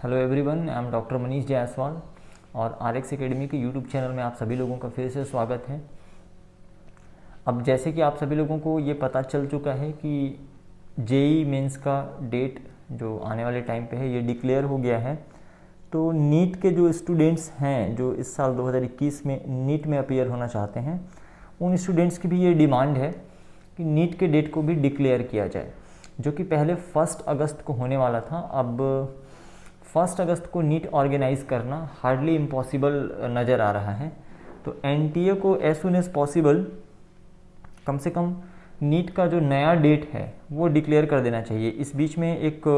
Hello everyone, I am doctor Manish Jaiswal और RX academy के YouTube channel में आप सभी लोगों का फिर से स्वागत है। अब जैसे कि आप सभी लोगों को ये पता चल चुका है कि जेईई मेंस का डेट जो आने वाले टाइम पे है ये डिक्लेयर हो गया है। तो नीट के जो स्टूडेंट्स हैं जो इस साल 2021 में नीट में अपीयर होना चाहते हैं, उन स्टूडेंट्स की भी ये डिमांड है कि नीट के डेट को भी डिक्लेयर किया जाए, जो कि पहले 1 अगस्त को होने वाला था। अब 1 अगस्त को नीट ऑर्गेनाइज़ करना हार्डली इम्पॉसिबल नज़र आ रहा है। तो एनटीए को एज सुन एज पॉसिबल कम से कम नीट का जो नया डेट है वो डिक्लेयर कर देना चाहिए। इस बीच में एक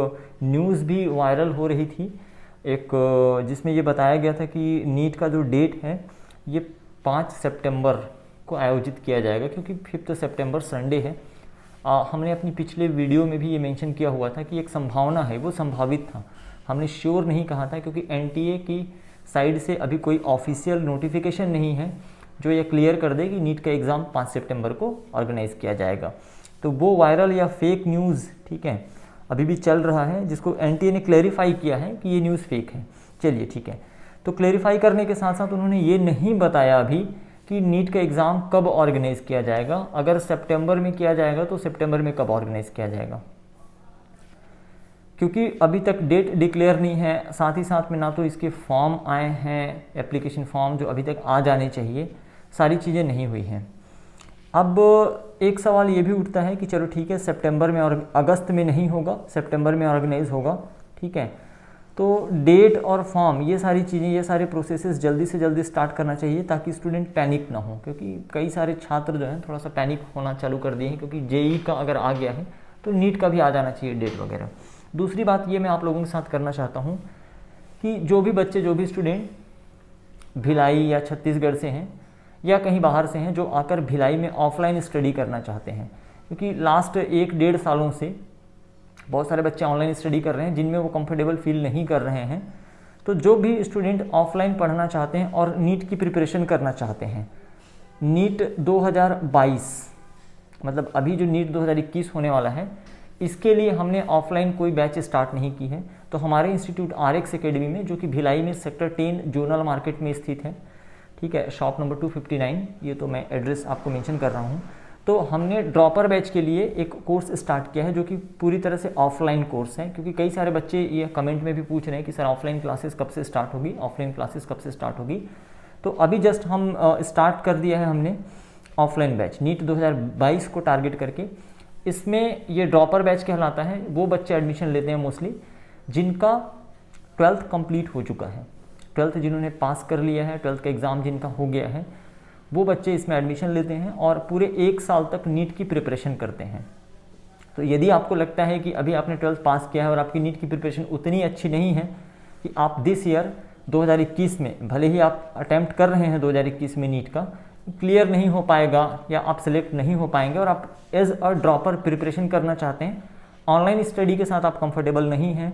न्यूज़ भी वायरल हो रही थी, एक जिसमें ये बताया गया था कि नीट का जो डेट है ये 5 सितंबर को आयोजित किया जाएगा, क्योंकि 5 सितंबर संडे है। हमने अपनी पिछले वीडियो में भी ये मेंशन किया हुआ था कि एक संभावना है, वो संभावित था, हमने श्योर नहीं कहा था, क्योंकि एनटीए की साइड से अभी कोई ऑफिशियल नोटिफिकेशन नहीं है जो ये क्लियर कर दे कि नीट का एग्ज़ाम 5 सितंबर को ऑर्गेनाइज़ किया जाएगा। तो वो वायरल या फेक न्यूज़, ठीक है, अभी भी चल रहा है, जिसको एनटीए ने क्लेरिफाई किया है कि ये न्यूज़ फेक है। चलिए ठीक है, तो क्लेरिफाई करने के साथ साथ उन्होंने ये नहीं बताया अभी कि नीट का एग्ज़ाम कब ऑर्गेनाइज़ किया जाएगा। अगर सितंबर में किया जाएगा तो सितंबर में कब ऑर्गेनाइज़ किया जाएगा, क्योंकि अभी तक डेट डिक्लेयर नहीं है। साथ ही साथ में ना तो इसके फॉर्म आए हैं, एप्लीकेशन फॉर्म जो अभी तक आ जाने चाहिए, सारी चीज़ें नहीं हुई हैं। अब एक सवाल ये भी उठता है कि चलो ठीक है, सितंबर में और अगस्त में नहीं होगा, सितंबर में ऑर्गेनाइज होगा, ठीक है, तो डेट और फॉर्म ये सारी चीज़ें, ये सारे प्रोसेसेस जल्दी से जल्दी स्टार्ट करना चाहिए ताकि स्टूडेंट पैनिक ना हो, क्योंकि कई सारे छात्र जो हैं थोड़ा सा पैनिक होना चालू कर दिए हैं, क्योंकि जेईई का अगर आ गया है तो नीट का भी आ जाना चाहिए डेट वगैरह। दूसरी बात ये मैं आप लोगों के साथ करना चाहता हूँ कि जो भी बच्चे, जो भी स्टूडेंट भिलाई या छत्तीसगढ़ से हैं या कहीं बाहर से हैं जो आकर भिलाई में ऑफलाइन स्टडी करना चाहते हैं, क्योंकि लास्ट 1-1.5 सालों से बहुत सारे बच्चे ऑनलाइन स्टडी कर रहे हैं जिनमें वो कंफर्टेबल फील नहीं कर रहे हैं। तो जो भी स्टूडेंट ऑफलाइन पढ़ना चाहते हैं और नीट की प्रिपरेशन करना चाहते हैं, नीट 2022 मतलब अभी जो नीट 2021 होने वाला है, इसके लिए हमने ऑफलाइन कोई बैच स्टार्ट नहीं की है। तो हमारे इंस्टीट्यूट आरएक्स एकेडमी में, जो कि भिलाई में सेक्टर 10 जोनल मार्केट में स्थित है, ठीक है, शॉप नंबर 259, ये तो मैं एड्रेस आपको मेंशन कर रहा हूँ। तो हमने ड्रॉपर बैच के लिए एक कोर्स स्टार्ट किया है जो कि पूरी तरह से ऑफलाइन कोर्स है, क्योंकि कई सारे बच्चे ये कमेंट में भी पूछ रहे हैं कि सर ऑफलाइन क्लासेस कब से स्टार्ट होगी, ऑफलाइन क्लासेस कब से स्टार्ट होगी। तो अभी जस्ट हम स्टार्ट कर दिया है हमने ऑफलाइन बैच नीट 2022 को टारगेट करके। इसमें ये ड्रॉपर बैच कहलाता है, वो बच्चे एडमिशन लेते हैं मोस्टली जिनका 12th कंप्लीट हो चुका है, 12th जिन्होंने पास कर लिया है, 12th का एग्ज़ाम जिनका हो गया है, वो बच्चे इसमें एडमिशन लेते हैं और पूरे 1 साल तक नीट की प्रिपरेशन करते हैं। तो यदि आपको लगता है कि अभी आपने 12th पास किया है और आपकी नीट की प्रिपरेशन उतनी अच्छी नहीं है कि आप दिस ईयर 2021 में, भले ही आप अटैम्प्ट कर रहे हैं 2021 में नीट का, क्लियर नहीं हो पाएगा या आप सिलेक्ट नहीं हो पाएंगे और आप एज अ ड्रॉपर प्रिपरेशन करना चाहते हैं, ऑनलाइन स्टडी के साथ आप कंफर्टेबल नहीं हैं,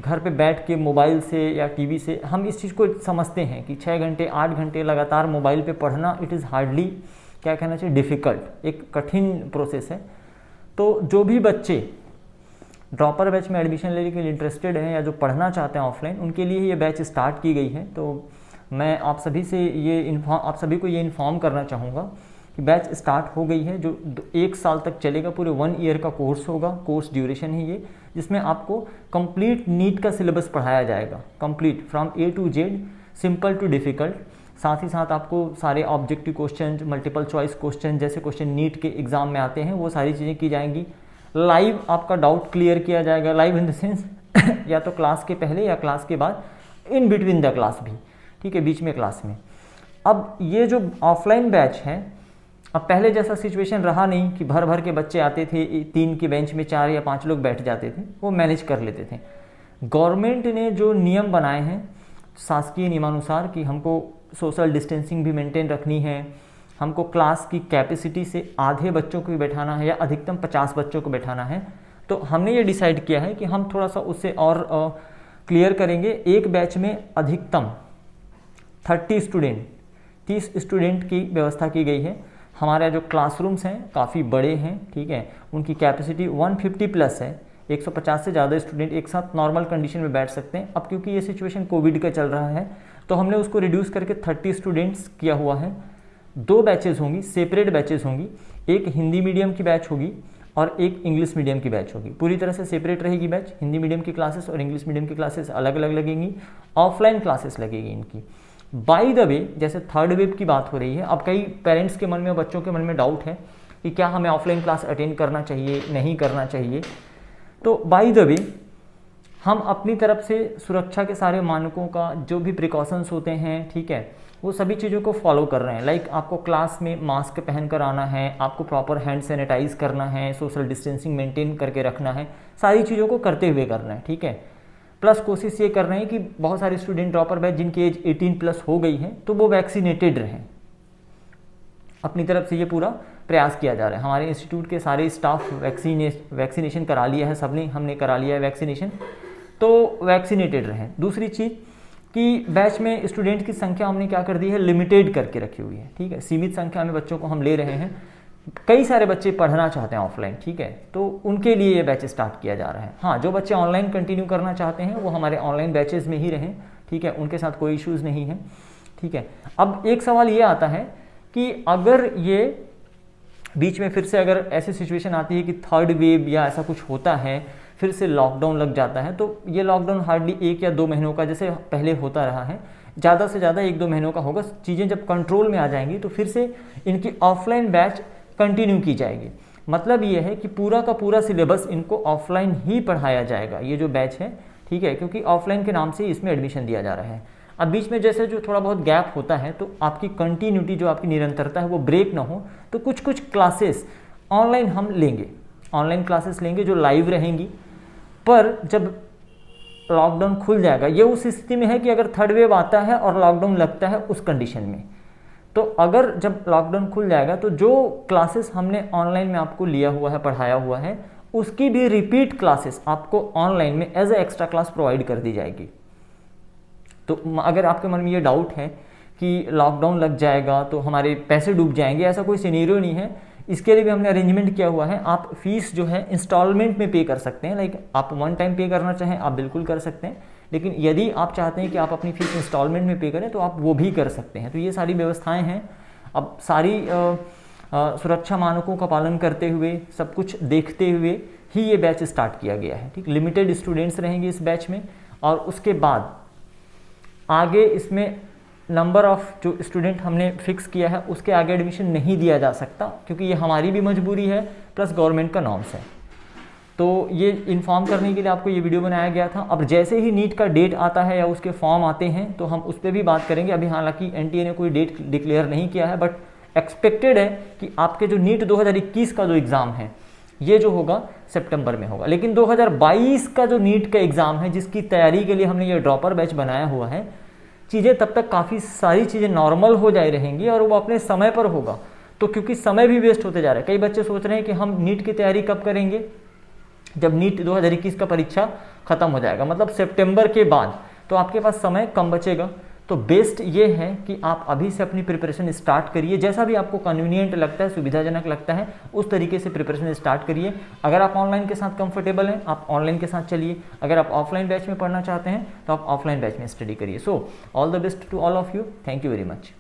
घर पे बैठ के मोबाइल से या टीवी से, हम इस चीज़ को समझते हैं कि 6 घंटे 8 घंटे लगातार मोबाइल पे पढ़ना, इट इज़ हार्डली, क्या कहना चाहिए, डिफ़िकल्ट, एक कठिन प्रोसेस है। तो जो भी बच्चे ड्रॉपर बैच में एडमिशन लेने के लिए इंटरेस्टेड हैं या जो पढ़ना चाहते हैं ऑफलाइन, उनके लिए ये बैच स्टार्ट की गई है। तो मैं आप सभी को ये इन्फॉर्म करना चाहूँगा कि बैच स्टार्ट हो गई है, जो 1 साल तक चलेगा, पूरे 1 ईयर का कोर्स होगा, कोर्स ड्यूरेशन है ये, जिसमें आपको कंप्लीट नीट का सिलेबस पढ़ाया जाएगा, complete from A to Z, simple too difficult. साथ ही साथ आपको सारे objective question, multiple choice question, जैसे क्वेश्चन नीट के एग्ज़ाम में आते हैं, वो सारी चीज़ें की जाएंगी। लाइव आपका डाउट क्लियर किया जाएगा, लाइव इन द सेंस या तो क्लास के पहले या क्लास के बाद, इन बिटवीन द क्लास भी, ठीक है, बीच में क्लास में। अब ये जो ऑफलाइन बैच है, अब पहले जैसा सिचुएशन रहा नहीं कि भर भर के बच्चे आते थे, 3 के बेंच में 4 या 5 लोग बैठ जाते थे, वो मैनेज कर लेते थे। गवर्नमेंट ने जो नियम बनाए हैं शासकीय नियमानुसार कि हमको सोशल डिस्टेंसिंग भी मेंटेन रखनी है, हमको क्लास की कैपेसिटी से आधे बच्चों को भी बैठाना है या अधिकतम 50 बच्चों को बैठाना है, तो हमने ये डिसाइड किया है कि हम थोड़ा सा उससे और क्लियर करेंगे। एक बैच में अधिकतम 30 स्टूडेंट की व्यवस्था की गई है। हमारे जो क्लासरूम्स हैं काफ़ी बड़े हैं, ठीक है, उनकी कैपेसिटी 150 प्लस है, 150 से ज़्यादा स्टूडेंट एक साथ नॉर्मल कंडीशन में बैठ सकते हैं। अब क्योंकि ये सिचुएशन कोविड का चल रहा है तो हमने उसको रिड्यूस करके 30 स्टूडेंट्स किया हुआ है। 2 बैचेस होंगी, सेपरेट बैचेस होंगी, एक हिंदी मीडियम की बैच होगी और एक इंग्लिश मीडियम की बैच होगी। पूरी तरह से सेपरेट रहेगी बैच। हिंदी मीडियम की क्लासेस और इंग्लिश मीडियम की क्लासेस अलग अलग लगेंगी, ऑफलाइन क्लासेस लगेगी इनकी। बाय द वे, जैसे थर्ड वेव की बात हो रही है, अब कई पेरेंट्स के मन में, बच्चों के मन में डाउट है कि क्या हमें ऑफलाइन क्लास अटेंड करना चाहिए, नहीं करना चाहिए। तो बाय द वे, हम अपनी तरफ से सुरक्षा के सारे मानकों का जो भी प्रिकॉशंस होते हैं, ठीक है, वो सभी चीज़ों को फॉलो कर रहे हैं। लाइक आपको क्लास में मास्क पहन कर आना है, आपको प्रॉपर हैंड सैनिटाइज करना है, सोशल डिस्टेंसिंग मेंटेन करके रखना है, सारी चीज़ों को करते हुए करना है, ठीक है। प्लस कोशिश ये कर रहे हैं कि बहुत सारे स्टूडेंट ड्रॉपर बैच जिनकी एज 18+ हो गई है तो वो वैक्सीनेटेड रहें। अपनी तरफ से ये पूरा प्रयास किया जा रहा है। हमारे इंस्टीट्यूट के सारे स्टाफ वैक्सीनेशन करा लिया है, सबने, हमने करा लिया है वैक्सीनेशन, तो वैक्सीनेटेड रहें। दूसरी चीज़ कि बैच में स्टूडेंट की संख्या हमने क्या कर दी है, लिमिटेड करके रखी हुई है, ठीक है। सीमित संख्या में बच्चों को हम ले रहे हैं। कई सारे बच्चे पढ़ना चाहते हैं ऑफलाइन, ठीक है, तो उनके लिए ये बैच स्टार्ट किया जा रहा है। हाँ, जो बच्चे ऑनलाइन कंटिन्यू करना चाहते हैं वो हमारे ऑनलाइन बैचेज में ही रहें, ठीक है, उनके साथ कोई इश्यूज़ नहीं है, ठीक है। अब एक सवाल ये आता है कि अगर ये बीच में फिर से अगर ऐसी सिचुएशन आती है कि थर्ड वेव या ऐसा कुछ होता है, फिर से लॉकडाउन लग जाता है, तो ये लॉकडाउन हार्डली 1 या 2 महीनों का जैसे पहले होता रहा है, ज़्यादा से ज़्यादा 1-2 महीनों का होगा। चीज़ें जब कंट्रोल में आ जाएंगी तो फिर से इनकी ऑफलाइन बैच कंटिन्यू की जाएगी। मतलब ये है कि पूरा का पूरा सिलेबस इनको ऑफलाइन ही पढ़ाया जाएगा, ये जो बैच है, ठीक है, क्योंकि ऑफलाइन के नाम से इसमें एडमिशन दिया जा रहा है। अब बीच में जैसे जो थोड़ा बहुत गैप होता है तो आपकी कंटिन्यूटी, जो आपकी निरंतरता है, वो ब्रेक ना हो, तो कुछ कुछ क्लासेस ऑनलाइन हम लेंगे, ऑनलाइन क्लासेस लेंगे जो लाइव रहेंगी। पर जब लॉकडाउन खुल जाएगा, ये उस स्थिति में है कि अगर थर्ड वेव आता है और लॉकडाउन लगता है उस कंडीशन में, तो अगर जब लॉकडाउन खुल जाएगा तो जो क्लासेस हमने ऑनलाइन में आपको लिया हुआ है, पढ़ाया हुआ है, उसकी भी रिपीट क्लासेस आपको ऑनलाइन में as a extra class provide कर दी जाएगी। तो अगर आपके मन में ये डाउट है कि लॉकडाउन लग जाएगा तो हमारे पैसे डूब जाएंगे, ऐसा कोई सिनेरियो नहीं है। इसके लिए भी हमने अरेंजमेंट किया हुआ है। आप फीस जो है इंस्टॉलमेंट में पे कर सकते हैं, लाइक आप 1 टाइम पे करना चाहें आप बिल्कुल कर सकते हैं, लेकिन यदि आप चाहते हैं कि आप अपनी फीस इंस्टॉलमेंट में पे करें तो आप वो भी कर सकते हैं। तो ये सारी व्यवस्थाएं हैं। अब सारी सुरक्षा मानकों का पालन करते हुए, सब कुछ देखते हुए ही ये बैच स्टार्ट किया गया है, ठीक। लिमिटेड स्टूडेंट्स रहेंगे इस बैच में और उसके बाद आगे इसमें नंबर ऑफ जो स्टूडेंट हमने फिक्स किया है उसके आगे एडमिशन नहीं दिया जा सकता, क्योंकि ये हमारी भी मजबूरी है प्लस गवर्नमेंट का नॉर्म्स है। तो ये इन्फॉर्म करने के लिए आपको ये वीडियो बनाया गया था। अब जैसे ही नीट का डेट आता है या उसके फॉर्म आते हैं तो हम उस पर भी बात करेंगे। अभी हालांकि एनटीए ने कोई डेट डिक्लेयर नहीं किया है, बट एक्सपेक्टेड है कि आपके जो नीट 2021 का जो एग्ज़ाम है ये जो होगा सितंबर में होगा। लेकिन 2022 का जो नीट का एग्ज़ाम है, जिसकी तैयारी के लिए हमने ये ड्रॉपर बैच बनाया हुआ है, चीज़ें तब तक काफ़ी सारी चीज़ें नॉर्मल हो जाए रहेंगी और वो अपने समय पर होगा। तो क्योंकि समय भी वेस्ट होते जा रहा है, कई बच्चे सोच रहे हैं कि हम नीट की तैयारी कब करेंगे, जब नीट 2021 का परीक्षा खत्म हो जाएगा, मतलब सितंबर के बाद, तो आपके पास समय कम बचेगा। तो बेस्ट ये है कि आप अभी से अपनी प्रिपरेशन स्टार्ट करिए, जैसा भी आपको कन्वीनियंट लगता है, सुविधाजनक लगता है, उस तरीके से प्रिपरेशन स्टार्ट करिए। अगर आप ऑनलाइन के साथ कंफर्टेबल हैं आप ऑनलाइन के साथ चलिए, अगर आप ऑफलाइन बैच में पढ़ना चाहते हैं तो आप ऑफलाइन बैच में स्टडी करिए। So all the best to all of you, thank you very much.